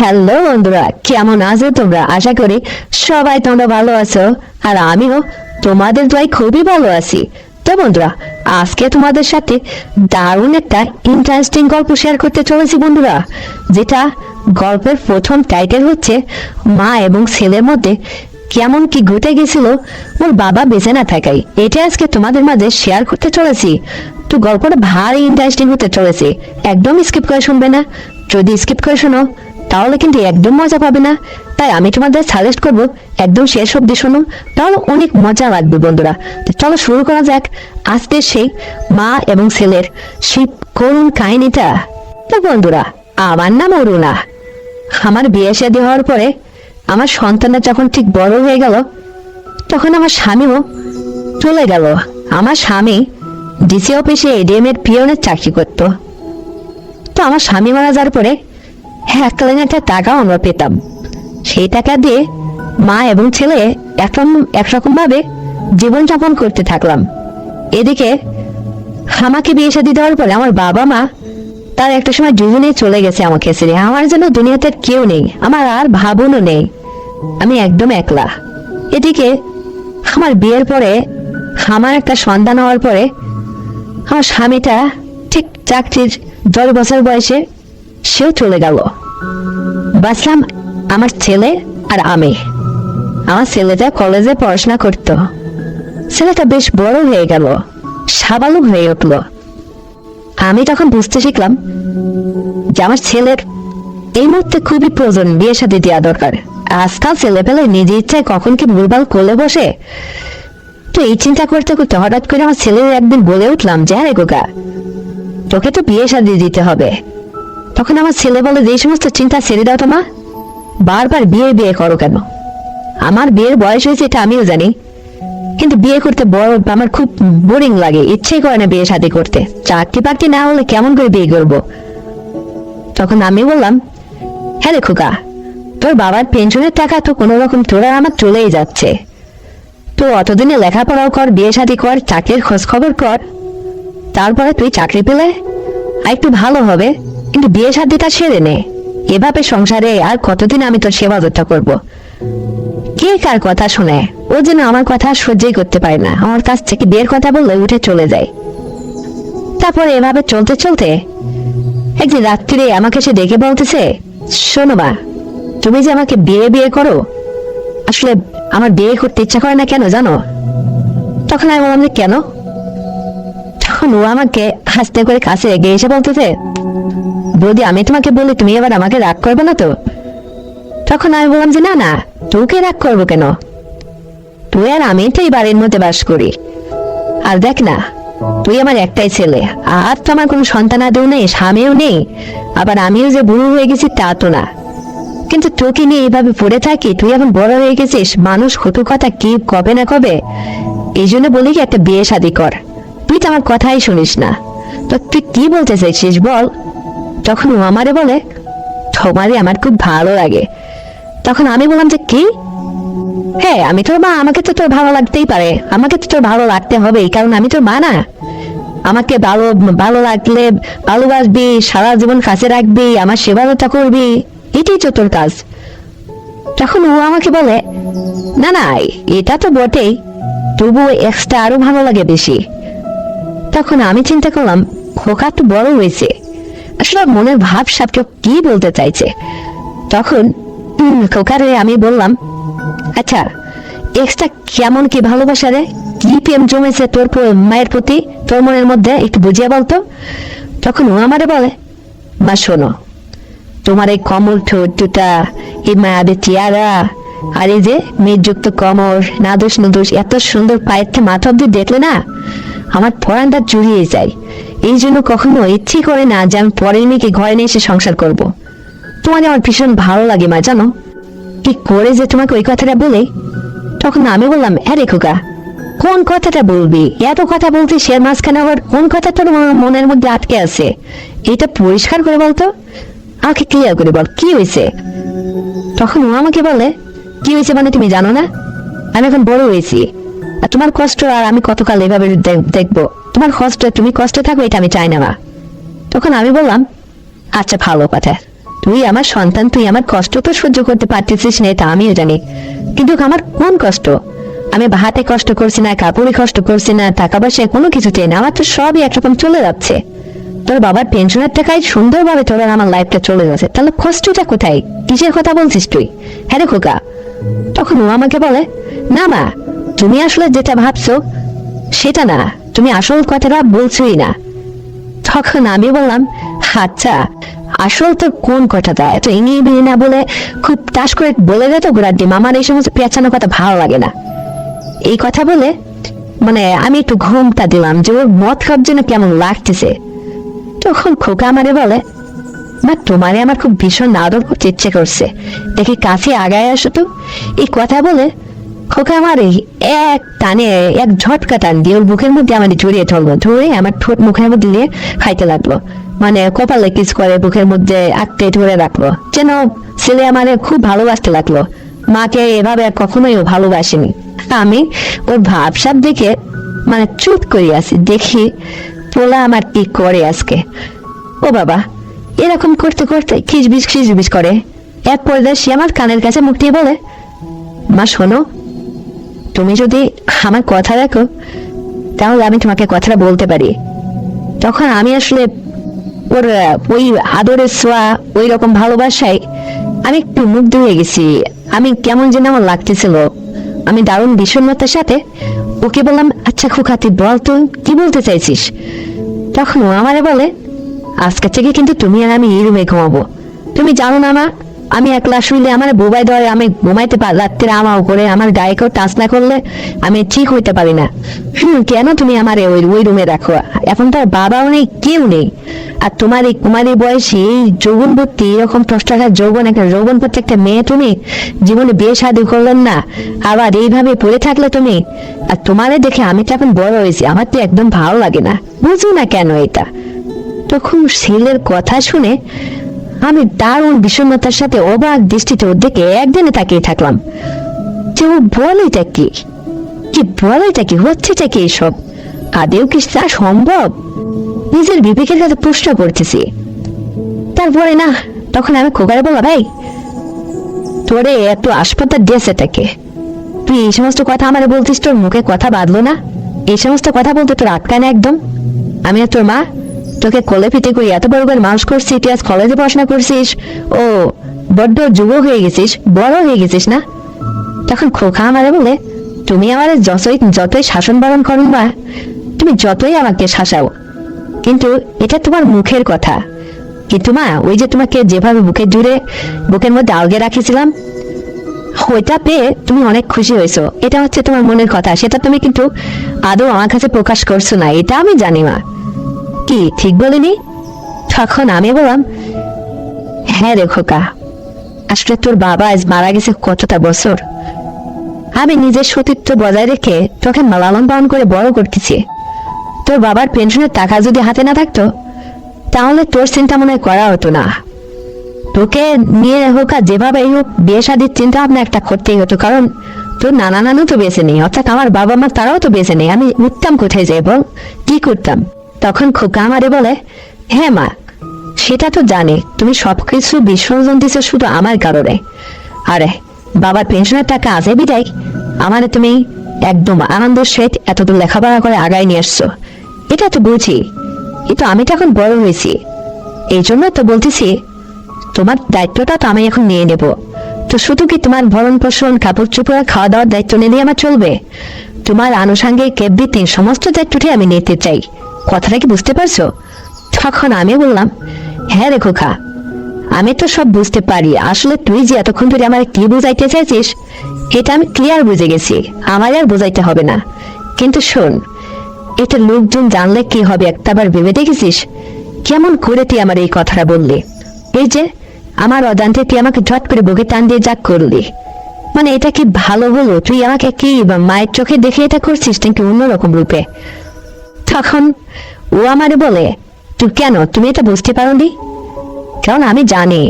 Hello বন্ধুরা, কেমন আছো তোমরা? আশা করি সবাই তোমরা ভালো আছো, আর আমিও তোমাদের দোয়ায় খুবই ভালো আছি। তো বন্ধুরা, আজকে তোমাদের সাথে দারুণ একটা ইন্টারেস্টিং গল্প শেয়ার করতে চলেছি বন্ধুরা, যেটা গল্পের প্রথম টাইটেল হচ্ছে মা এবং ছেলের মধ্যে কেমন কি ঘটে গেছিল ওর বাবা বেঁচে না থাকাই। এটা আজকে তোমাদের মাঝে শেয়ার করতে চলেছি। তো গল্পটা ভারী ইন্টারেস্টিং হতে চলেছে, একদম স্কিপ করে শুনবে না। যদি স্কিপ করে শোনো তাহলে কিন্তু একদম মজা পাবে না। তাই আমি তোমাদের সাজেস্ট করবো একদম শেষ অব্দি শোনো, তাহলে অনেক মজা লাগবে বন্ধুরা। তো চলো শুরু করা যাক আজকে সেই মা এবং ছেলের সেই করুণ কাহিনীটা। তো বন্ধুরা, আমার নাম অরুণা। আমার বিয়ে শাদী হওয়ার পরে আমার সন্তানটা যখন ঠিক বড় হয়ে গেল, তখন আমার স্বামীও চলে গেল। আমার স্বামী ডিসি অফিসে এডিএম এর পিয়নের চাকরি করত। তো আমার স্বামী মারা যাওয়ার পরে এককালীন একটা টাকা আমরা পেতাম। সেই টাকা দিয়ে মা এবং ছেলে একরকম ভাবে জীবনযাপন করতে থাকলাম। এদিকে আমাকে বিয়ে শাদী দেওয়ার পরে আমার বাবা মা তার একটা সময় দুজনেই চলে গেছে আমাকে ছেড়ে। আমার জন্য দুনিয়াতে কেউ নেই, আমার আর ভাবনও নেই, আমি একদম একলা। এদিকে আমার বিয়ের পরে আমার একটা সন্তান হওয়ার পরে আমার স্বামীটা ঠিক চাকরির 10 বছর বয়সে সেও চলে গেল। বাঁচলাম আমার ছেলে আর আমি। আমার ছেলেটা কলেজে পড়াশোনা করত। ছেলেটা বেশ বড় হয়ে গেল, সাবালক হয়ে উঠলো। আমি তখন বুঝতে শিখলাম যে আমার ছেলের এই মুহূর্তে খুবই প্রয়োজন বিয়ে শাদী দেওয়া দরকার। আজকাল ছেলে পেলে নিজে ইচ্ছায় কখন কি ভুলভাল কোলে বসে। তো এই চিন্তা করতে করতে হঠাৎ করে আমার ছেলে একদিন বলে উঠলাম যে আরে গোকা, তোকে তো বিয়ে শাদী দিতে হবে। তখন আমার ছেলে বলে যে এই সমস্ত চিন্তা ছেড়ে দাও তো মা, বারবার বিয়ে বিয়ে করো কেন? আমার বিয়ের বয়স হয়েছে এটা আমিও জানি, কিন্তু বিয়ে করতে বড় আমার খুব বোরিং লাগে, ইচ্ছেই করে না বিয়ে শাদী করতে। চাকরি বাকরি না হলে কেমন করে বিয়ে করবো? তখন আমি বললাম হ্যাঁ রে খোকা, তোর বাবার পেনশনের টাকা তো কোনো রকম তোর আর আমার চলেই যাচ্ছে। তো অতদিনে লেখাপড়াও কর, বিয়ে শাদী কর, চাকরির খোঁজ খবর কর, তারপরে তুই চাকরি পেলে আর একটু ভালো হবে, কিন্তু বিয়ে শাদীটা সেরে নে। এভাবে সংসারে আর কতদিন আমি তোর সেবা যত্ন করবো? কে কার কথা শুনে? ও যেন আমার কথা সহ্যই করতে পারে না, আমার কাছ থেকে বিয়ের কথা বললে উঠে চলে যায়। তারপরে এভাবে চলতে চলতে একদিন রাত্রিরে আমাকে সে ডেকে বলতেছে, শোনো মা, তুমি যে আমাকে বিয়ে বিয়ে করো, আসলে আমার বিয়ে করতে ইচ্ছা করে না কেন জানো? তখন আমি বললাম যে কেন? তখন ও আমাকে হাসতে করে কাছে এগিয়ে এসে বলতেছে, বৌদি আমি তোমাকে বলি তুমি এবার আমাকে রাগ করবে না তো? তখন আমি বললাম যে না না, তোকে রাগ করবো কেন? তুই আর আমি তো এই বাড়ির মধ্যে বাস করি, আর দেখ না তুই আমার একটাই ছেলে, আর তো আমার কোনো সন্তান আদৌ নেই, স্বামীও নেই, আবার আমিও যে বুড়ো হয়ে গেছি তা তো না। কিন্তু তোকে নিয়ে এইভাবে পড়ে থাকি, তুই এখন বড় হয়ে গেছিস, মানুষ কটু কথা কি কবে না কবে, এই জন্য বলি কি একটা বিয়ে শাদী কর। তুই তো আমার কথাই শুনিস না, তো তুই কি বলতে চাইছিস বল? তখন ও আমারে বলে তোমারে আমার খুব ভালো লাগে। তখন আমি বললাম যে কি? হ্যাঁ আমি তোর মা, আমাকে তো তোর ভালো লাগতেই পারে, আমাকে তো তোর ভালো লাগতে হবে, কারণ আমি তোর মা না? আমাকে ভালো ভালো লাগলে ভালোবাসবি, সারা জীবন কাছে রাখবি, আমার সেবা যত্ন করবি, এটাই তো তোর কাজ। তখন ও আমাকে বলে না না এটা তো বটেই, তবুও এক্সট্রা আরো ভালো লাগে বেশি। তখন আমি চিন্তা করলাম খোকা তো বড় হয়েছে, আসলে মনের ভাব সাপকে কি বলতে চাইছে। তখন খোকারে আমি বললাম আচ্ছা এক্সট্রা কেমন কি ভালোবাসা রে, কি প্রেম জমেছে তোর মায়ের প্রতি তোর মনের মধ্যে, একটু বুঝিয়ে বলতো। তখন ও আমারে বলে মা শোনো, তোমার এই কমল ঠোঁট দুটা, এই মায়াদের চেহারা, আর এই যে মেঘযুক্ত কমর, নাদোষ নদোষ এত সুন্দর পায়ের মাথা অব্দি দেখলে না আমার পরানটা জুড়িয়ে যায়। এই জন্য কখনো ইচ্ছে করে না যে আমি পরের মেয়েকে ঘরে নিয়ে এসে সংসার করব। তোমাকে আমার ভীষণ ভালো লাগে মা, জানো কি করে যে তোমাকে ওই কথাটা বলে। তখন আমি বললাম হ্যাঁ রে খোকা, কোন কথাটা বলবি? এত কথা বলতে সে মাঝখানে আবার কোন কথা তোর মনের মধ্যে আটকে আছে, এটা পরিষ্কার করে বলতো, আমাকে ক্লিয়ার করে বল কি হয়েছে। তখন ও আমাকে বলে কি হয়েছে মানে তুমি জানো না? আমি এখন বড় হয়েছি, আর তোমার কষ্ট আর আমি কতকাল এভাবে দেখবো? তোমার কষ্ট, তুমি কষ্টে থাকো এটা আমি চাই না মা। তখন আমি বললাম আচ্ছা ভালো কথা, তুই আমার সন্তান, তুই আমার কষ্ট তো সহ্য করতে পারতেছিস না, এটা আমিও জানি। কিন্তু আমার কোন কষ্ট? আমি হাতে কষ্ট করছি না, কাপড়ে কষ্ট করছি না, টাকা পয়সা কোনো কিছু চাই না, আমার তো সবই একরকম চলে যাচ্ছে। তোর বাবার পেনশনের টাকায় সুন্দরভাবে তোর আর আমার লাইফটা চলে যাচ্ছে, তাহলে কষ্টটা কোথায়? কিসের কথা বলছিস তুই? হ্যাঁ রে খোকা। তখন ও আমাকে বলে, না মা, তুমি আসলে যেটা ভাবছো সেটা না, তুমি আসল কথাটা বলছোই না। তখন আমি বললাম, আচ্ছা আসল তোর কোন কথাটা? এত ইংরেজি না বলে খুব টাস করে বলে দে তো গোড়ার ডিম, আমার এই সমস্ত পেঁচানো কথা ভালো লাগে না। এই কথা বলে মানে আমি একটু ঘুমটা দিলাম যে ওর মদ খাওয়ার জন্য কেমন লাগতেছে। তখন খোকা আমারে বলে, মা তোমারে আমার খুব ভীষণ আদর করতে ইচ্ছে করছে, দেখি কাছে আগায় আসো তো। এই কথা বলে খোকা আমার এক টানে, এক ঝটকা টান দিয়ে ওর বুকের মধ্যে আমার জড়িয়ে ধরলো, ধরে আমার ঠোঁট মুখের মধ্যে দিয়ে খাইতে লাগলো, মানে কপালে কিস করে বুকের মধ্যে আঁকতে ধরে রাখলো, যেন ছেলে আমারে খুব ভালোবাসতে লাগলো। মাকে এভাবে কখনোই ও ভালোবাসেনি। আমি ওর ভাবসাব দেখে মানে চুপ করে আছি, দেখি পোলা আমার কি করে আজকে। ও বাবা, এরকম করতে করতে খিসবিস খিসবিস করে এক পর্যায়ে সে আমার কানের কাছে মুখ দিয়ে বলে, মা শোনো, তুমি যদি আমার কথা রাখো তাহলে আমি তোমাকে কথাটা বলতে পারি। তখন আমি আসলে ওর ওই আদরের ছোঁয়া, ওই রকম ভালোবাসায় আমি একটু মুগ্ধ হয়ে গেছি। আমি কেমন যেন আমার লাগতেছিল, আমি দারুণ বিষণ্ণতার সাথে ওকে বললাম, আচ্ছা খোকা তুই বল তো কি বলতে চাইছিস? তখন ও আমারে বলে, আজকে থেকে কিন্তু তুমি আর আমি এই রুমে ঘুমাবো। তুমি জানো না মা, আমি একলা শুইলে আমার বোবাই ধরে, আমি ঘুমাইতে পার রাত্রে আমাও করে, আমার গায়ে কেউ টাচ না করলে আমি ঠিক হইতে পারি না। কেন তুমি আমার ওই রুমে রাখো? এখন তো আর বাবাও নেই, কেউ নেই। আর তোমার এই কুমারী বয়সে এই যৌবনবর্তী এরকম টস্টাকার যৌবন, একটা যৌবনবর্তী একটা মেয়ে, তুমি জীবনে বিয়ে শাদী করলেন না, আবার এইভাবে পড়ে থাকলে তুমি। আর তোমারে দেখে আমি তো এখন বড় হয়েছি, আমার তো একদম ভালো লাগে না, বুঝো না কেন এটা? তখন ছেলের কথা শুনে আমি দারুণ বিষণ্ণতার সাথে অবাক দৃষ্টিতে ওর দিকে একদিনে তাকিয়ে থাকলাম, যে ও বলেটা কি, কি বলেটা কি হচ্ছেটা কি এসব? আদেও কি তা সম্ভব? নিজের বিবেকের কাছে প্রশ্ন করতেছি। তারপরে না, তখন আমি খোকারে বললাম, ভাই তোরে এত হাসপাতাল দিয়েছে তাকে, তুই এই সমস্ত কথা আমারে বলতিস, তোর মুখে কথা বাঁধলো না? এই সমস্ত কথা বলতে তোর আটকায় না একদম? আমি আর তোর মা তোকে কোলে পিঠে করে এত বড় করে মানুষ করছি, তুই আজ কলেজে পড়াশোনা করছিস, ও বড্ড যুব হয়ে গেছিস, বড় হয়ে গেছিস না? তখন খোকা আমারে বলে, তুমি আমার যতই শাসন বারণ করো বা তুমি যতই আমাকে শাসাও, কিন্তু এটা তোমার মুখের কথা। কিন্তু মা, ওই যে তোমাকে যেভাবে বুকের মধ্যে আলগে রাখিছিলাম, ওইটা পেয়ে তুমি অনেক খুশি হয়েছো, এটা হচ্ছে তোমার মনের কথা, সেটা তুমি কিন্তু আদৌ আমার কাছে প্রকাশ করছো না, এটা আমি জানি মা। কি ঠিক বলিনি? তখন আমি বললাম, হ্যাঁ রে খোকা, আসলে তোর বাবা আজ মারা গেছে কতটা বছর, আমি নিজের সতীত্ব বজায় রেখে তোকে লালন পালন করে বড় করতেছি। তোর বাবার পেনশনের টাকা যদি হাতে না থাকতো তাহলে তোর চিন্তা মনে করা হতো না, তোকে নিয়ে হোক আর যেভাবে হোক বিয়ে শাদীর চিন্তা ভাবনা একটা করতেই হতো, কারণ তোর নানা নানু তো বেঁচে নেই, অর্থাৎ আমার বাবা মা তারাও তো বেঁচে নেই, আমি উঠতাম কোথায় যাই বল, কি করতাম? তখন খোকা আমারে বলে, হ্যাঁ মা সেটা তো জানি, তুমি সবকিছু বিসর্জন দিচ্ছ শুধু আমার কারণে। আরে বাবার পেনশনের টাকা আছে বিদায় আমারে তুমি একদম আনন্দের সহিত এতদূর লেখাপড়া করে আগায় নিয়ে আসছো, এটা তো বুঝি, কিন্তু আমি তো এখন বড় হয়েছি, এই জন্য তো বলতেছি তোমার দায়িত্বটা তো আমি এখন নিয়ে নেব। তো শুধু কি তোমার ভরণ পোষণ, কাপড় চোপড়, খাওয়া দাওয়ার দায়িত্ব নিলে আমার চলবে? তোমার আনুষঙ্গিক এভরিথিং সমস্ত দায়িত্বটি আমি নিতে চাই, কথাটা কি বুঝতে পারছো? তখন আমি বললাম, হ্যাঁ রে খোকা, আমি তো সব বুঝতে পারি, আসলে তুই যে এতক্ষণ ধরে আমার কি বুঝাইতে চাইছিস এটা আমি ক্লিয়ার বুঝে গেছি, আমার আর বুঝাইতে হবে না। কিন্তু শোন, এটা লোকজন জানলে কি হবে একটাবার ভেবে দেখেছিস? কেমন করে তুই আমার এই কথাটা বললি? এই যে আমার অজান্তে তুই আমাকে ঝট করে বুকে টান দিয়ে যা করলি, মানে এটা কি ভালো হলো? তুই আমাকে কি মায়ের চোখে দেখে এটা করছিস নাকি অন্যরকম রূপে? তখন ও আমারে বলে, তুই কেন, তুমি এটা বুঝতে পারোনি? কারণ আমি জানি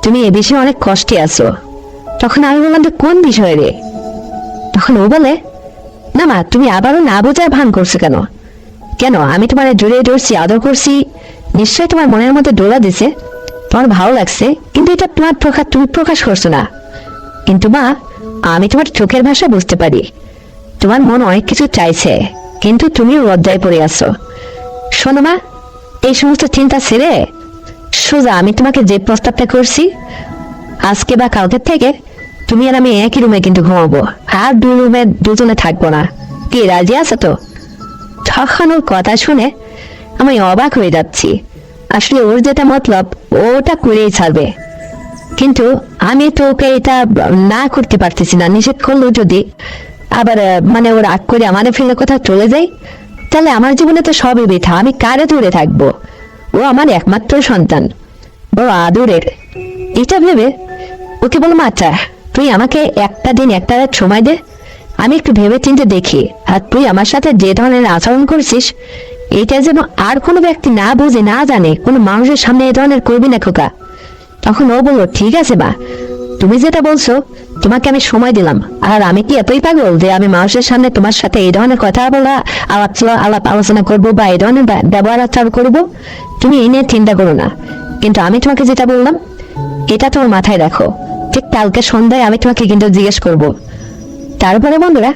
তুমি এ বিষয়ে অনেক কষ্টে আছো। তখন আমি বললাম, তো কোন বিষয়ে রে? তখন ও বলে, না মা তুমি আবারও না বোঝার ভান করছো কেন? কেন আমি তোমার জড়িয়ে ধরছি, আদর করছি, নিশ্চয়ই তোমার মনের মধ্যে ডোলা দিছে। তোমার ভালো লাগছে, কিন্তু এটা তোমার তুমি প্রকাশ করছো না। কিন্তু মা, আমি তোমার চোখের ভাষা বুঝতে পারি। তোমার মন অনেক কিছু চাইছে, কিন্তু তুমি লজ্জায় পড়ে আছো। শোনো মা, এই সমস্ত চিন্তা ছেড়ে সোজা আমি তোমাকে যে প্রস্তাবটা করছি, আজকে বা কালকে থেকে তুমি আর আমি একই রুমে কিন্তু ঘুমাবো, আর দুই রুমে দুজনে থাকবো না। কি রাজি আছে তো? তখন ওর কথা শুনে আমি অবাক হয়ে যাচ্ছি। আসলে ওর যেটা মতলব ওটা করেই ছাড়বে, কিন্তু আমি তো ওকে এটা না করতে পারতেছি না। নিষেধ করলো যদি আবার মানে ওর রাগ করে আমার ফেলে কোথাও চলে যায়, তাহলে আমার জীবনে তো সবই বৃথা। আমি কারে ধরে থাকবো? ও আমার একমাত্র সন্তান, বড় আদরের। এটা ভেবে ওকে বললাম, আচ্ছা তুই আমাকে একটা দিন একটা রাত সময় দে, আমি একটু ভেবে চিন্তে দেখি। আর তুই আমার সাথে যে ধরনের আচরণ করছিস, এটা যেন আর কোনো ব্যক্তি না বুঝে না জানে, কোনো মানুষের সামনে এই ধরনের করবি না খোকা। তখন ও বললো, ঠিক আছে মা, তুমি যেটা বলছো তোমাকে আমি সময় দিলাম। আর আমি কি এতই পাগল যে আমি মানুষের সামনে তোমার সাথে এই ধরনের কথা বলা, আলাপ আলোচনা করবো বা এই ধরনের ব্যবহার আচরণ করবো? তুমি এই নিয়ে চিন্তা করো না। কিন্তু আমি তোমাকে যেটা বললাম এটা তোমার মাথায় রাখো। ঠিক কালকে সন্ধ্যায় আমি তোমাকে কিন্তু জিজ্ঞেস করব। তারপরে বন্ধুরা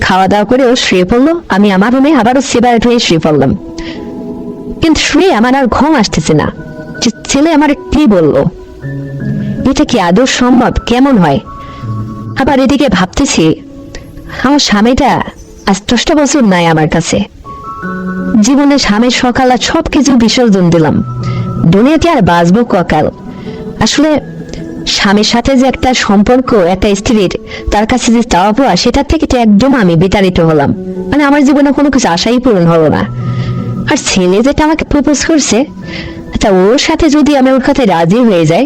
খাওয়া দাওয়া করে ও শুয়ে পড়লো। আমি আমার রুমে আবারও সিগারেট হয়ে শুয়ে পড়লাম। কিন্তু শুয়ে আমার আর ঘুম আসতেছে না। ছেলে আমার কি বললো, এটা কি আদৌ সম্ভব? কেমন হয়? আবার এদিকে ভাবতেছি, আমার স্বামীটা আজ 10টা বছর নাই আমার কাছে। জীবনে স্বামীর সকাল আর সবকিছু বিসর্জন দিলাম। দুনিয়াতে আর বাঁচবো ককাল। আসলে স্বামীর সাথে যে একটা সম্পর্ক, একটা স্ত্রীর তার কাছে যে চাওয়া পাওয়া, সেটার থেকে তো একদম আমি বিতাড়িত হলাম। মানে আমার জীবনে কোনো কিছু আশাই পূরণ হলো না। আর ছেলে যেটা আমাকে প্রপোজ করছে, আচ্ছা ওর সাথে যদি আমি ওর কথায় রাজি হয়ে যাই,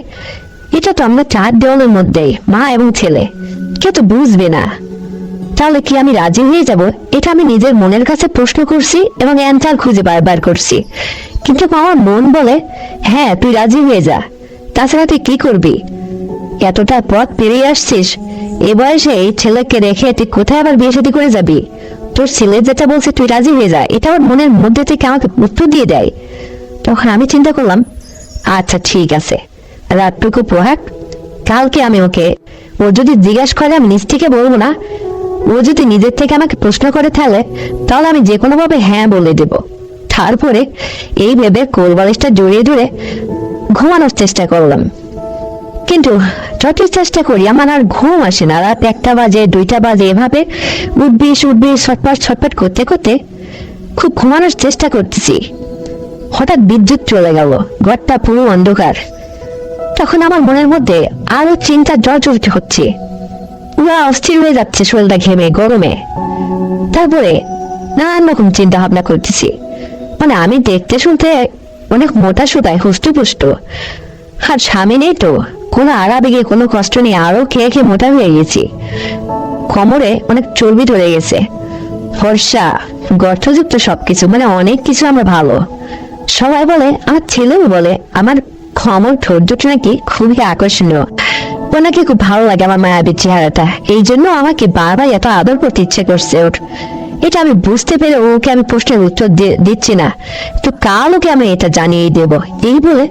এটা তো আমরা 4 দেওয়ালের মধ্যেই, মা এবং ছেলে, কেউ তো বুঝবে না। তাহলে কি আমি রাজি হয়ে যাব? এটা আমি নিজের মনের কাছে প্রশ্ন করছি এবং অ্যান্সার খুঁজে বার করছি। কিন্তু আমার মন বলে, হ্যাঁ তুই রাজি হয়ে যা। তাছাড়া তুই কি করবি? এতটা পথ পেরিয়ে আসছিস, এ বয়সে এই ছেলেকে রেখে তুই কোথায় আবার বিয়ে শাদী করে যাবি? তোর ছেলে যেটা বলছে তুই রাজি হয়ে যা, এটা আমার মনের মধ্যে থেকে আমাকে উত্তর দিয়ে দেয়। তখন আমি চিন্তা করলাম, আচ্ছা ঠিক আছে, রাতটুকু পোহাক, কালকে আমি ওকে, ও যদি জিজ্ঞাসা করে আমি নিজ থেকে বলবো না। ও যদি নিজের থেকে আমাকে প্রশ্ন করে তাহলে আমি যে কোনো ভাবে হ্যাঁ বলে দেব। তারপরে এই ভেবে কোল বালিশটা জড়িয়ে ধরে ঘুমানোর চেষ্টা করলাম। কিন্তু যতই চেষ্টা করি আমার আর ঘুম আসে না। রাত 1টা বাজে, 2টা বাজে, এভাবে উঠবিস ছটপট করতে করতে খুব ঘুমানোর চেষ্টা করতেছি। হঠাৎ বিদ্যুৎ চলে গেল, ঘরটা পুরো অন্ধকার। তখন আমার মনের মধ্যে আরো চিন্তা জর্জরিত হচ্ছে। পুরা অস্থির হয়ে যাচ্ছে শরীরটা ঘেমে গরমে। তারপরে নানান রকম চিন্তা ভাবনা করতেছি। মানে আমি দেখতে শুনতে অনেক মোটা সুতায় হুষ্টপুষ্ট, আর স্বামী নেই তো, কোনো আবেগে কোনো কষ্ট নেই, আরো খেয়ে খেয়ে মোটা হয়ে গেছি। কোমরে অনেক চর্বি ধরে গেছে, ফর্সা গর্তযুক্ত সবকিছু, মানে অনেক কিছু আমরা ভালো। সবাই বলে, আমার ছেলেও বলে আমার কোমর ঠোঁট দুটো নাকি খুবই আকর্ষণীয়। ও নাকি খুব ভালো লাগে আমার মায়াবী চেহারাটা, এই জন্য আমাকে বারবার এত আদর করতে ইচ্ছে করছে ওর। এটা আমি বুঝতে পেরে ওকে আমি প্রশ্নের উত্তর দিচ্ছি না, তো কাল ওকে আমি এটা জানিয়ে দেব। এই বলে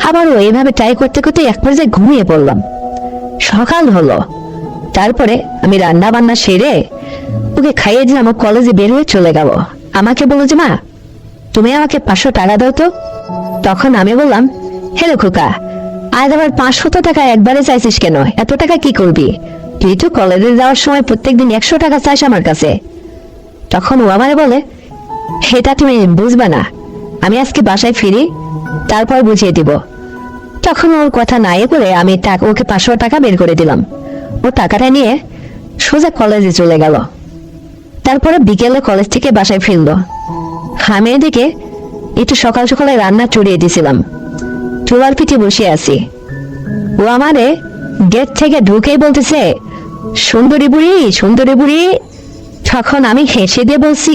আবারও এইভাবে ট্রাই করতে করতে এক পর্যায়ে ঘুমিয়ে পড়লাম। সকাল হলো, তারপরে আমি রান্না বান্না সেরে ওকে খাইয়ে দিলাম। ও কলেজে বের হয়ে চলে গেল। আমাকে বললো যে, মা তুমি আমাকে 500 টাকা দাও তো। তখন আমি বললাম, হেলো খোকা, আজ আবার 500 টাকা একবারে চাইছিস কেন? এত টাকা কি করবি? তুই তো কলেজে যাওয়ার সময় প্রত্যেকদিন 100 টাকা চাইস আমার কাছে। তখন ও আমারে বলে, সেটা তুমি বুঝবা না, আমি আজকে বাসায় ফিরি তারপর বুঝিয়ে দিব। তখন ওর কথা নাই করে আমি ওকে 500 টাকা বের করে দিলাম। ও টাকাটা নিয়ে সোজা কলেজে চলে গেল। তারপরে বিকেলে কলেজ থেকে বাসায় ফিরলো। আমি এদিকে একটু সকাল সকালে রান্না চড়িয়ে দিয়েছিলাম, চুলার পিঠে বসে আছি। ও আমারে গেট থেকে ঢুকেই বলতেছে, সুন্দরী বুড়ি, সুন্দরী বুড়ি। তখন আমি হেসে দিয়ে বলছি,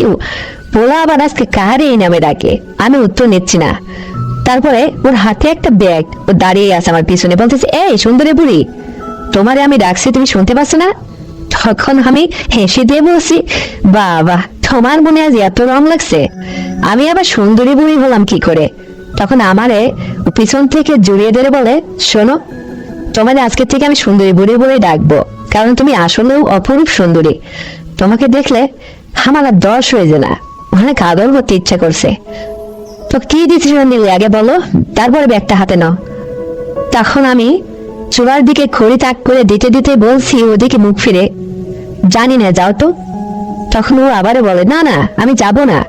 পোলা আবার আজকে কারে এই নামে ডাকে? আমি উত্তর নিচ্ছি না। তারপরে ওর হাতে একটা ব্যাগ, ও দাঁড়িয়ে আছে আমার পিছনে, বলতেছে, এই সুন্দরী বুড়ি, তোমারে আমি ডাকছি, তুমি শুনতে পাচ্ছ না? তখন আমি হেসে দিয়ে বলছি, বাবা তোমার মনে আজ এত রং লাগছে, আমি আবার সুন্দরী বুড়ি হলাম কি করে? তখন আমারে পিছন থেকে জড়িয়ে ধরে বলে, শোনো, তোমাদের আজকে থেকে আমি সুন্দরী বুড়ি বলে ডাকবো, কারণ তুমি আসলেও অপরূপ সুন্দরী। তোমাকে দেখলে আমার আর দশ হয়ে যায় না, অনেক আদর করতে ইচ্ছা করছে। তো কি ডিসিশন নিলে আগে বলো, তারপরে ব্যাগটা হাতে নাও। তখন আমি চূড়ার দিকে খড়ি তাক করে দিতে দিতে বলছি ওদিকে মুখ ফিরে, জানি না, যাও তো। তখন ও আবারও বলে, না না, আমি যাব না।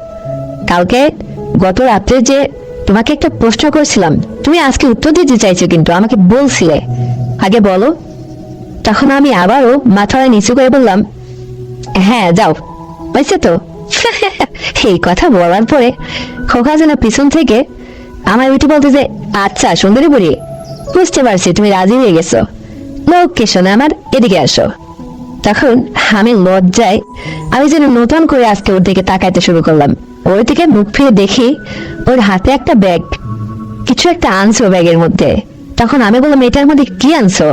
কালকে গত রাত্রে যে তোমাকে একটা প্রশ্ন করেছিলাম, তুমি আজকে উত্তর দিতে চাইছো, কিন্তু আমাকে বলছিলে আগে বলো। তখন আমি আবারও মাথাটা নিচু করে বললাম, হ্যাঁ যাও, হয়েছে তো। এই কথা বলার পরে খোকা যেন পিছন থেকে আমার উঠে বলতে যে, আচ্ছা সুন্দরী বুড়ি, বুঝতে পারছি তুমি রাজি হয়ে গেছো, লোককে শোনে আমার, এদিকে আসো। তখন আমি লজ্জায় আমি যেন নতুন করে আজকে ওর দিকে তাকাইতে শুরু করলাম। ওর দিকে মুখ ফিরে দেখি ওর হাতে একটা ব্যাগ, কিছু একটা আনছো ব্যাগের মধ্যে। তখন আমি বললাম, এটার মধ্যে কি আনছো?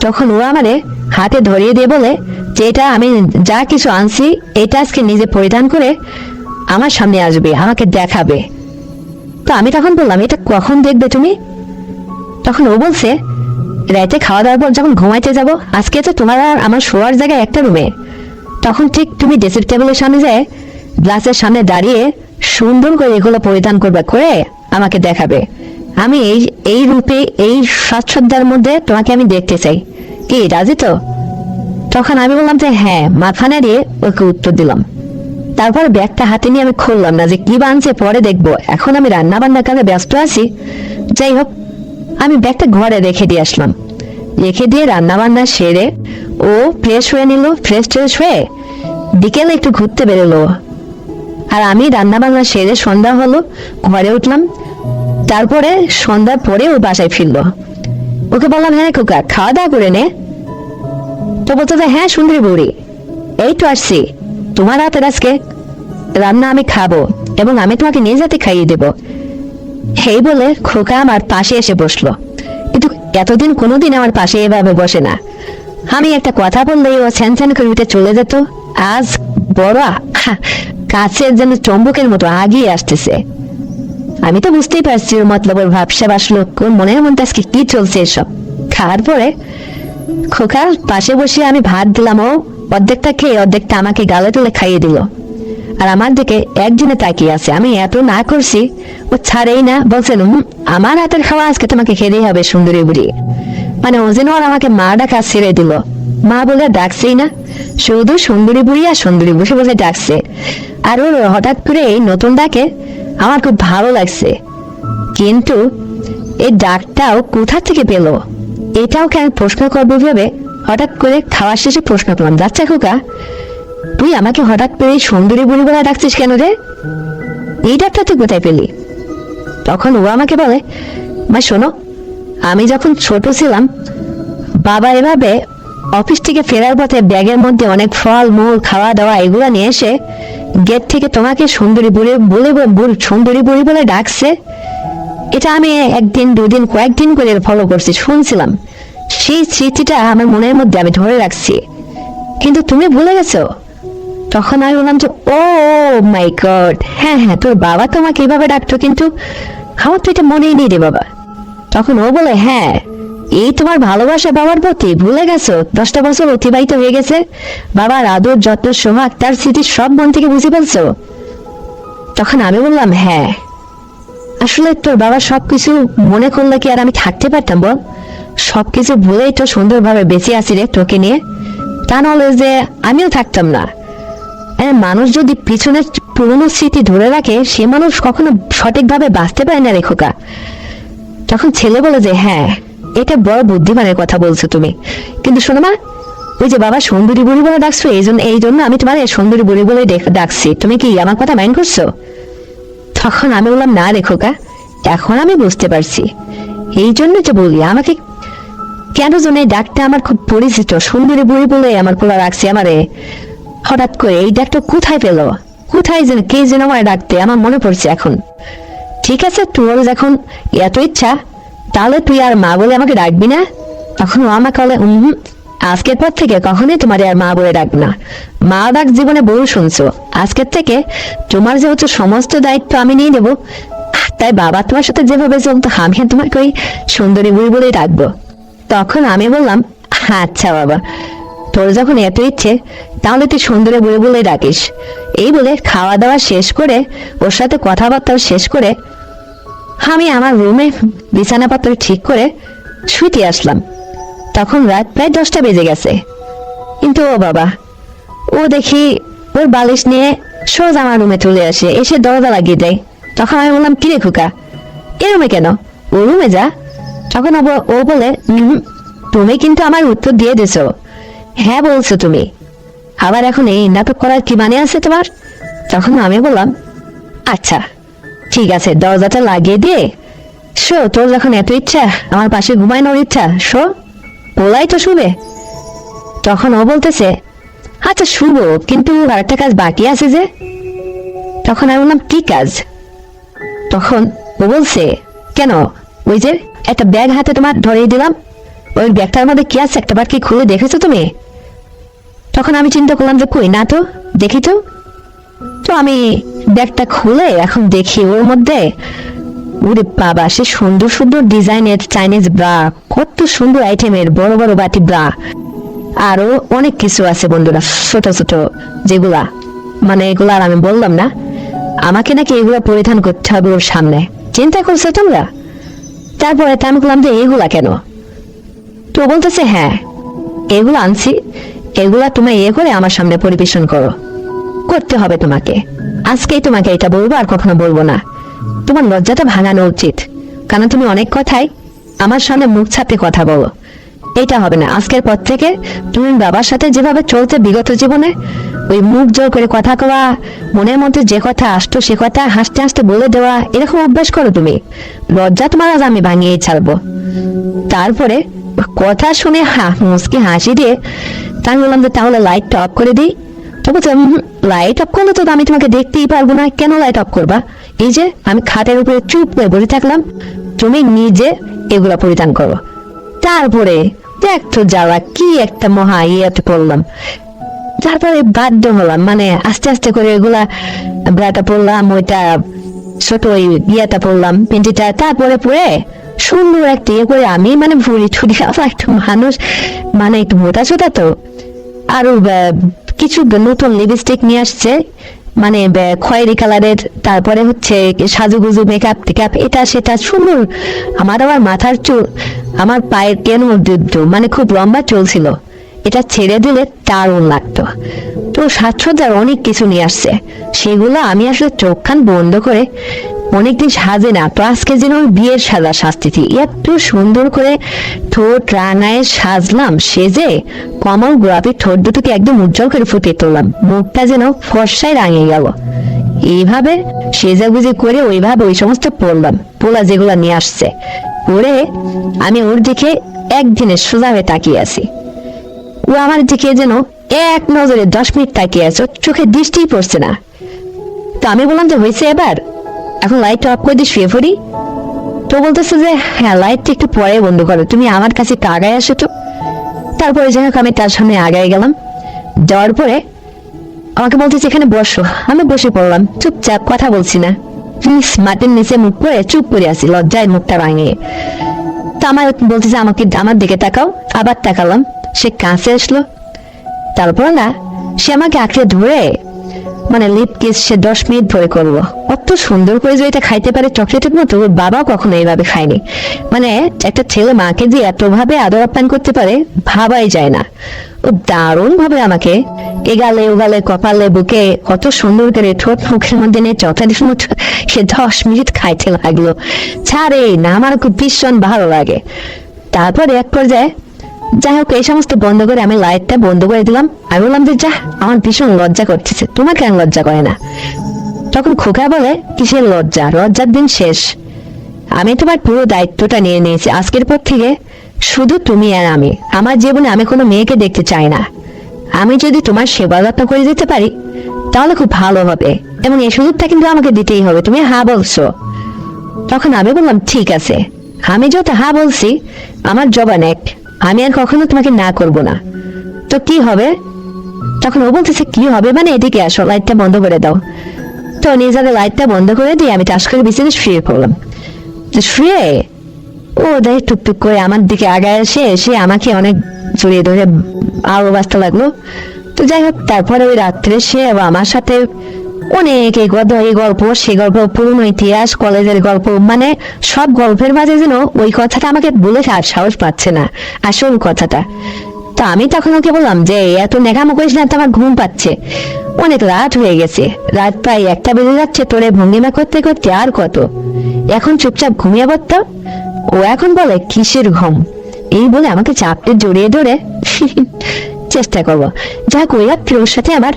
তখন ও আমারে হাতে ধরিয়ে দিয়ে বলে যে, এটা আমি যা কিছু আনছি এটা আজকে নিজে পরিধান করে আমার সামনে আসবে, আমাকে দেখাবে। তো আমি তখন বললাম, এটা কখন দেখবে তুমি? তখন ও বলছে, রাতে খাওয়া দাওয়ার পর যখন ঘুমাইতে যাব, আজকে তো তোমার আর আমার শোয়ার জায়গায় একটা রুমে, তখন ঠিক তুমি ড্রেসিং টেবিলের সামনে যায় গ্লাসের সামনে দাঁড়িয়ে সুন্দর করে এগুলো পরিধান করবে, করে আমাকে দেখাবে। আমি এই এই রূপে এই সাজসজ্জার মধ্যে তোমাকে আমি দেখতে চাই, কি রাজি তো? তখন আমি বললাম যে হ্যাঁ, মাথা নাড়িয়ে ওকে উত্তর দিলাম। তারপর ব্যাগটা হাতে নিয়ে আমি খুললাম না যে কি বানছে পরে দেখবো, এখন আমি রান্না বান্নার কাজে ব্যস্ত আছি। যাই হোক, আমি ব্যাগটা ঘরে রেখে দিয়ে আসলাম। রেখে দিয়ে রান্না বান্না সেরে ও ফ্রেশ হয়ে নিল, ফ্রেশ ট্রেশ হয়ে বিকেলে একটু ঘুরতে বেরোলো। আর আমি রান্না বান্না সেরে সন্ধ্যা হলো, ঘরে উঠলাম। তারপরে সন্ধ্যার পরে ও বাসায় ফিরলো। ওকে বললাম, হ্যাঁ খোকা, খাওয়া দাওয়া করে নে। তো বলতো যে, হ্যাঁ সুন্দরী বুড়ি, এই তো আসছি, তোমার হাতের আজকে রান্না আমি খাবো এবং আমি তোমাকে নিয়ে যেতে খাইয়ে দেবো। এই বলে খোকা আমার পাশে এসে বসলো, কিন্তু এতদিন কোনোদিন আমার পাশে এভাবে বসে না। আমি একটা কথা বললেই ও ছ্যান ছ্যান করে উঠে চলে যেত। আজ বড় কাছের যেন চম্বকের মতো আগিয়ে আসতেছে। আমি তো বুঝতেই পারছি ওর মতলব, ওর ভাবসাব আসলো, কোন মনের মধ্যে আজকে কি চলছে এসব। খাওয়ার পরে খোকার পাশে বসে আমি ভাত দিলাম, ও অর্ধেকটা খেয়ে অর্ধেকটা আমাকে গালে তুলে খাইয়ে দিল। আর আমার দিকে একদিনে তাকিয়ে আছে। আমি এত না করছি, ও ছাড়েই না, বলছেন আমার হাতের খাওয়া আজকে তোমাকে খেতেই হবে সুন্দরী বুড়ি। মানে ও যেন আর আমাকে মা ডাকা ছেড়ে দিল, মা বলে ডাকছেই না, শুধু সুন্দরী বুড়ি আর সুন্দরী বসে বসে ডাকছে। আর ওর হঠাৎ করে এই নতুন ডাকে আমার খুব ভালো লাগছে, কিন্তু এই ডাকটাও কোথা থেকে পেলো এটাও কেন প্রশ্ন করবো ভেবে হঠাৎ করে খাওয়ার শেষে প্রশ্ন করলাম, যাচ্ছে খোকা, তুই আমাকে হঠাৎ করে সুন্দরী বুড়ি বলে ডাকছিস কেন রে? এই ডাকটা তুই কোথায় পেলি? তখন ও আমাকে বলে, মা শোনো, আমি যখন ছোট ছিলাম, বাবা এভাবে অফিস থেকে ফেরার পথে ব্যাগের মধ্যে অনেক ফল মূল খাওয়া দাওয়া এগুলা নিয়ে এসে গেট থেকে তোমাকে সুন্দরী বুড়ি বলে সুন্দরী বুড়ি বলে ডাকছে। এটা আমি একদিন দুদিন কয়েকদিন করে ফলো করছি, শুনছিলাম। সেই স্মৃতিটা আমার মনের মধ্যে আমি ধরে রাখছি, কিন্তু তুমি ভুলে গেছো। তখন আমি বললাম যে, ও মাই গড, হ্যাঁ হ্যাঁ, তোর বাবা তোমাকে এভাবে ডাকতো, কিন্তু আমার তো এটা মনেই নেই রে বাবা। তখন ও বলে, হ্যাঁ, এই তোমার ভালোবাসা বাবার প্রতি ভুলে গেছো? 10টা বছর অতিবাহিত হয়ে গেছে, বাবার আদর যত্ন সোহাগ তার স্মৃতি সব মন থেকে বুঝে ফেলছো। তখন আমি বললাম, হ্যাঁ, আসলে তোর বাবা সবকিছু মনে করলে কি আর আমি থাকতে পারতাম বল? সবকিছু ভুলেই তো সুন্দরভাবে বেঁচে আছি রে তোকে নিয়ে, তা নাহলে যে আমিও থাকতাম না। মানুষ যদি পিছনের পুরনো স্মৃতি ধরে রাখে, সে মানুষ কখনো সঠিকভাবে বাঁচতে পারে না রে খোকা। তখন ছেলে বলে যে, হ্যাঁ, এটা বড় বুদ্ধিমানের কথা বলছো তুমি, কিন্তু শোনো মা, ওই যে বাবা সুন্দরী বুড়ি বলে ডাকছো, এই জন্য আমি তোমার সুন্দরী বুড়ি বলে ডাকছি, তুমি কি আমার কথা মাইন্ড করছো? তখন আমি বললাম, না রে খোকা, এখন আমি বুঝতে পারছি, এই জন্য যে বলি, আমাকে কেন যেন এই ডাকটা আমার খুব পরিচিত, সুন্দরী বুড়ি বলে আমার পোলা রাখছে আমারে। হঠাৎ করে এই ডাকটা কোথায় পেলো, কোথায় যেন কে যেন আমার ডাকতে, আমার মনে পড়ছে এখন। ঠিক আছে, তোর যখন এত ইচ্ছা, তাহলে তুই আর মা বলে আমাকে ডাকবি না? তখন ও আমাকে বলে, আজকের পর থেকে কখনোই তোমার আর মা বলে ডাক না, মা ডাক জীবনে বহু শুনছো, আজকের থেকে তোমার যেহেতু সমস্ত দায়িত্ব আমি নিয়ে নেবো, তাই বাবা তোমার সাথে যেভাবে চলতো আমি তোমাকে ওই সুন্দরী বুড়ি বলেই ডাকবো। তখন আমি বললাম, আচ্ছা বাবা, তোর যখন এত ইচ্ছে তাহলে তুই সুন্দরী বুড়ি বলেই ডাকিস। এই বলে খাওয়া দাওয়া শেষ করে ওর সাথে কথাবার্তাও শেষ করে আমি আমার রুমে বিছানাপত্র ঠিক করে শুইতে আসলাম। তখন রাত প্রায় 10টা বেজে গেছে, কিন্তু ও বাবা, ও দেখি ওর বালিশ নিয়ে সোজা আমার রুমে চলে আসে, এসে দরজা লাগিয়ে দেয়। তখন আমি বললাম, কিরে খোকা, এ রুমে কেন? ও রুমে যা। তখন ও বলে, তুমি কিন্তু আমার উত্তর দিয়ে দিছো। হ্যাঁ বলছো তুমি, আবার এখন এই নাটক করার কি মানে আছে তোমার? তখন আমি বললাম, আচ্ছা ঠিক আছে, দরজাটা লাগিয়ে দিয়ে শো, তোর যখন এত ইচ্ছা আমার পাশে ঘুমানোর ইচ্ছা, শো, বলাই তো শুবে। তখন ও বলতেছে, আচ্ছা শুভ, কিন্তু আরেকটা কাজ বাকি আছে যে। তখন আমি বললাম, কি কাজ? তখন ও বলছে, কেন, ওই যে একটা ব্যাগ হাতে তোমার ধরিয়ে দিলাম, ওই ব্যাগটার মধ্যে কি আছে একটা বার কি খুলে দেখেছো তুমি? তখন আমি চিন্তা করলাম যে কই না তো, দেখি তো। তো আমি ব্যাগটা খুলে এখন দেখি ওর মধ্যে, ওরে বাবা, সে সুন্দর সুন্দর ডিজাইনের চাইনিজ ব্রা, কত সুন্দর আইটেমের বড় বড় বাটি ব্রা, আরো অনেক কিছু আছে বন্ধুরা, ছোট ছোট, যেগুলা মানে এগুলা আর আমি বললাম না, আমাকে নাকি এগুলা পরিধান করতে হবে ওর সামনে। চিন্তা করছো তোমরা? তারপরে আমি বললাম যে এগুলা কেন? তো বলতেছে, হ্যাঁ এগুলো আনছি, এগুলা তুমি করে আমার সামনে পরিবেশন করতে হবে তোমাকে, আজকেই তোমাকে এটা বলবো, আর কখনো বলবো না। তোমার লজ্জাটা ভাঙানো উচিত, কারণ তুমি অনেক কথাই আমার সামনে মুখ ছাপে কথা বলো। এটা হবে না, আজকের পর থেকে তুমি বাবার সাথে যেভাবে চলতে বিগত জীবনে, ওই মুখ জোর করে কথা কওয়া, মনের মধ্যে যে কথা আসতো সে কথা হাসতে হাসতে বলে দেওয়া, এরকম অভ্যাস করো তুমি। লজ্জা তোমার আজ আমি ভাঙিয়ে ছাড়বো। তারপরে কথা শুনে মুচকি হাসি দিয়ে আমি বললাম যে তাহলে লাইটটা অফ করে দিই। তো বলছে, লাইট অফ করলে তো আমি তোমাকে দেখতেই পারবো না। কেন লাইট অফ করবা? এই যে আমি খাটের উপরে চুপ করে বসে থাকলাম, তুমি নিজে এগুলা পরিধান করো। তারপরে দেখ তো যাওয়া কি একটা মহা ইয়েতে পড়লাম। তারপরে বাধ্য হলাম, মানে আস্তে আস্তে করে এগুলা ব্রাটা পড়লাম, ওইটা ছোট ওই ইয়েটা পড়লাম, পেন্টিটা, তারপরে পরে সুন্দর একটা ইয়ে করে আমি মানে ভুড়ি ঠুড়ি একটু মানুষ, মানে একটু মোটা সোটা তো, আরো কিছু নতুন লিপস্টিক নিয়ে আসছে, মানে খয়েরি কালারের, তারপরে হচ্ছে সাজুগুজু মেকআপ টেকআপ, এটা সেটা সুন্দর। আমার আবার মাথার চুল, আমার পায়ের কেন মানে খুব লম্বা চলছিল, এটা ছেড়ে দিলে দারুণ লাগতো। তো সাজসজ্জার অনেক কিছু নিয়ে আসছে, সেগুলো আমি আসলে চোখ কান বন্ধ করে অনেকদিন সাজে না, তো আজকে যেন বিয়ের সাজা সাজতেছি, এত সুন্দর করে ঠোঁট রাঙায় সাজলাম, সেজে কমল গোলাপি ঠোঁট দুটোকে একদম উজ্জ্বল করে ফুটিয়ে তুললাম, মুখটা যেন ফর্সায় রাঙিয়ে গেল। এইভাবে সেজাগুজি করে ওইভাবে ওই সমস্ত পড়লাম, পোলা যেগুলা নিয়ে আসছে পরে আমি ওর দিকে একদিনের সোজা হয়ে তাকিয়ে আছি। ও আমার দিকে যেন এক নজরে 10 মিনিট তাকিয়ে আছে, চোখে দৃষ্টিই পড়ছে না। তো আমি বললাম যে হয়েছে, এবার এখন লাইটটা অফ করে দিয়ে শুয়ে পড়ি। তো বলতেছে যে হ্যাঁ, লাইটটা একটু পরে বন্ধ করো, তুমি আমার কাছে একটু আগায় আসো তো। তারপরে যাই হোক আমি তার সামনে আগায় গেলাম, যাওয়ার পরে আমাকে বলতেছে এখানে বসো। আমি বসে পড়লাম, চুপচাপ, কথা বলছি না, মাটির নিচে মুখ করে চুপ করে আছি, লজ্জায় মুখটা ভাঙিয়ে। তো আমার বলতেছে আমাকে, আমার দিকে তাকাও। আবার তাকালাম, সে কাছে আসলো। তারপর না, সে আমাকে আঁকড়ে ধরে মানে লিপ কিস সে 10 মিনিট ধরে করবো। অত সুন্দর করে যে এটা খাইতে পারে চকলেটের মতো, ওর বাবাও কখনো এইভাবে খায়নি। মানে একটা ছেলে মাকে যে এত ভাবে আদর আপ্যায়ন করতে পারে ভাবাই যায় না। ও দারুণ ভাবে আমাকে এগালে ওগালে কপালে বুকে কত সুন্দর করে ঠোঁট মুখের মধ্যে নিয়ে চকলেটের মতো সে 10 মিনিট খাইতে লাগলো। ছাড়ে না, আমার খুব ভীষণ ভালো লাগে। তারপরে এক পর্যায়ে যাই হোক এই সমস্ত বন্ধ করে আমি লাইটটা বন্ধ করে দিলাম। আমি বললাম যে যা, আমার ভীষণ লজ্জা করতেছে, তোমার কেন লজ্জা করে না? তখন খোকা বলে, কিসের লজ্জা, লজ্জার দিন শেষ, আমি তোমার পুরো দায়িত্বটা নিয়ে নিয়েছি। আজকের পর থেকে শুধু তুমি আর আমি, আমার জীবনে আমি কোনো মেয়েকে দেখতে চাই না। আমি যদি তোমার সেবা যত্ন করে দিতে পারি তাহলে খুব ভালো হবে, এবং এই সুযোগটা কিন্তু আমাকে দিতেই হবে। তুমি হ্যাঁ বলছো। তখন আমি বললাম ঠিক আছে, আমি যত হ্যাঁ বলছি আমার জবান এক, আমি আর কখনো তোমাকে না করব না। তো কি হবে? তখন ও বলতেছে কি হবে মানে, এদিকে আসো, লাইটটা বন্ধ করে দাও। তো তো নিজের লাইটটা বন্ধ করে দিয়ে আমি টাস করে বিছানায় শুয়ে পড়লাম। শুয়ে ও দেখ টুকটুক করে আমার দিকে আগায় এসে এসে আমাকে অনেক জড়িয়ে ধরে আলো বাঁচতে লাগলো। তো যাই হোক, তারপরে ওই রাত্রে সে আমার সাথে অনেক এই গল্প সে গল্প, পুরনো ইতিহাস, কলেজের গল্প, মানে সব গল্পের মাঝে যেন ওই কথাটা আমাকে বলে আর সাহস পাচ্ছে না, আসল কথাটা। তো আমি তখন ওকে বললাম যে এত নেকামো করিস না, তো আমার ঘুম পাচ্ছে, অনেক রাত হয়ে গেছে, রাত প্রায় 1টা বেজে যাচ্ছে, তোরে ভঙ্গিমা করতে করতে আর কত, এখন চুপচাপ ঘুমিয়ে পড়তো। ও এখন বলে কিসের ঘুম, এই বলে আমাকে চাপটে জড়িয়ে ধরে চেষ্টা করবো। যা কইরা ওর সাথে আবার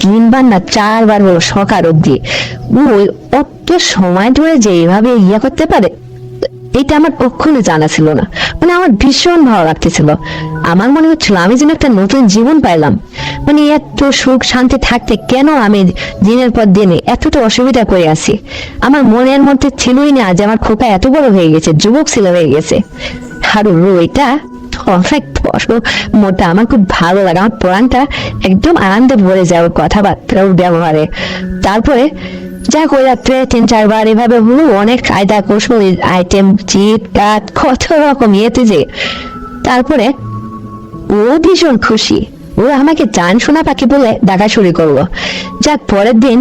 3বার না 4বার হলো সকাল অব্দি। ওই অত সময় ধরে যে এইভাবে ইয়া করতে পারে, এটা আমার কখনো জানা ছিল না। মানে আমার ভীষণ ভালো লাগতেছিল, আমার মনে হচ্ছিল আমি যেন একটা নতুন জীবন পাইলাম। মানে এত সুখ শান্তি থাকতে কেন আমি দিনের পর দিনে এতটা অসুবিধা করে আছি। আমার মনের মধ্যে ছিলই না যে আমার খোকা এত বড় হয়ে গেছে, যুবক ছিল হয়ে গেছে। আর ওইটা অনেক বড় মোটা, আমার খুব ভালো লাগে, আমার প্রাণটা একদম আনন্দে ভরে যায় ওর কথাবার্তা, ওর ব্যবহারে। তারপরে যা ওই রাত্রে 3-4বার এভাবে হলো, অনেক কায়দা কৌশল আইটেম চিট কাট কত রকম ইয়েতে যে। তারপরে ও ভীষণ খুশি, ও আমাকে জান শোনা পাখি বলে ডাকা শুরু করলো। যাক, পরের দিন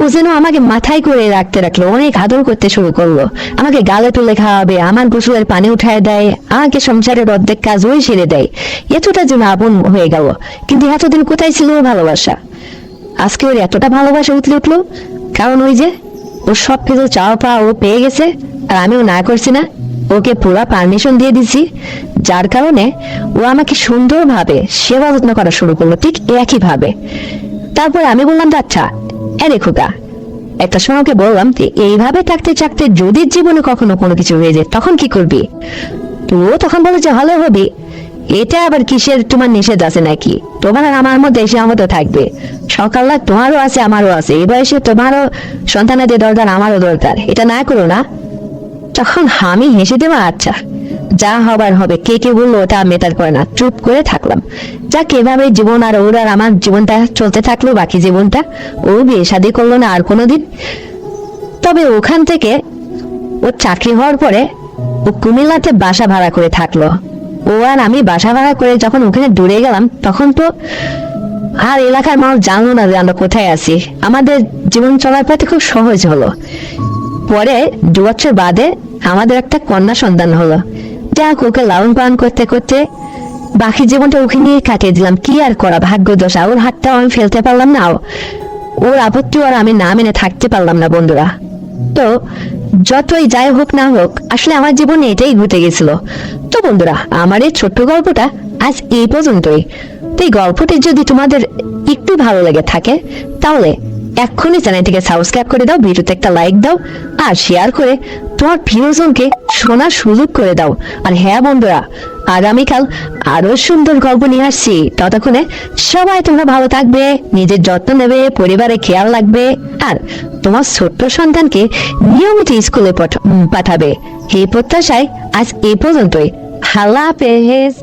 ও যেন আমাকে মাথায় করে রাখতে রাখলো, অনেক আদর করতে শুরু করলো, আমাকে গালে তুলে খাওয়াবে, আমার গোসলের পানি উঠায় দেয়, আমাকে সংসারের অর্ধেক কাজ ওই সেরে দেয়। এতটা যেন আপন হয়ে গেল। কিন্তু এতদিন কোথায় ছিল ও ভালোবাসা? আজকে ওর এতটা ভালোবাসা উঠলো, কারণ ওই যে ওর সব কিছু চাওয়া পাওয়া ও পেয়ে গেছে, আর আমিও না করছি না, ওকে পুরো পারমিশন দিয়ে দিছি, যার কারণে ও আমাকে সুন্দরভাবে সেবা যত্ন করা শুরু করলো, ঠিক একই ভাবে। তারপর আমি বললাম, আচ্ছা এরে খোকা, একটা সময় ওকে বললাম যে এইভাবে থাকতে থাকতে যদি জীবনে কখনো কোনো কিছু হয়ে যায় তখন কি করবি? তো ও তখন বলে যে ভালো হবে, এটা আবার কিসের তোমার নিষেধ আছে নাকি? তোমার আর আমার মধ্যে এসে আমাদের থাকবে, সকালবেলা তোমারও আছে আমারও আছে, এই বয়সে তোমারও সন্তানাদের দরকার, আমারও দরকার, এটা না করো না। তখন আমি হেসে দেবো, আচ্ছা যা হবার হবে, কে কে বললো ওটা মেটার করে না, চুপ করে থাকলাম। যাক, এভাবে জীবন আর ওর আর আমার জীবনটা চলতে থাকলো, বাকি জীবনটা। ও বিয়ে শাদী করলো না আর কোনোদিন। তবে ওখান থেকে ওর চাকরি হওয়ার পরে ও কুমিল্লাতে বাসা ভাড়া করে থাকলো। ও আর আমি বাসা ভাড়া করে যখন ওখানে দূরে গেলাম, তখন তো আর এলাকার মানুষ জানলো না যে আমরা কোথায় আছি। আমাদের জীবন চলার পথে খুব সহজ হলো। পরে 2 বছর বাদে আমাদের একটা কন্যা সন্তান হলো। যাক, ওকে লালন পালন করতে করতে বাকি জীবনটা ওকে নিয়ে কাটিয়ে দিলাম। কি আর করা, ভাগ্য দশা। ওর হাতটাও আমি ফেলতে পারলাম না, ওর আপত্তি আর আমি না মেনে থাকতে পারলাম না বন্ধুরা। তো যতই যাই হোক না হোক, আসলে আমার জীবনে এটাই ঘটে গেছিল। তো বন্ধুরা, আমার এই ছোট্ট গল্পটা আজ এই পর্যন্তই। তো এই গল্পটি যদি তোমাদের একটু ভালো লেগে থাকে, তাহলে এক্ষুনি চ্যানেলটিকে সাবস্ক্রাইব করে দাও, ভিডিওতে একটা লাইক দাও, আর শেয়ার করে তোমার প্রিয়জনকে শোনার সুযোগ করে দাও। আর হ্যাঁ বন্ধুরা, আগামীকাল আরো সুন্দর গল্প নিয়ে আসছি। ততক্ষণে সবাই তোমরা ভালো থাকবে, নিজের যত্ন নেবে, পরিবারে খেয়াল রাখবে, আর তোমার ছোট্ট সন্তানকে নিয়মিত স্কুলে পাঠাবে। এই প্রত্যাশায় আজ এই পর্যন্তই। আল্লাহ হাফেজ।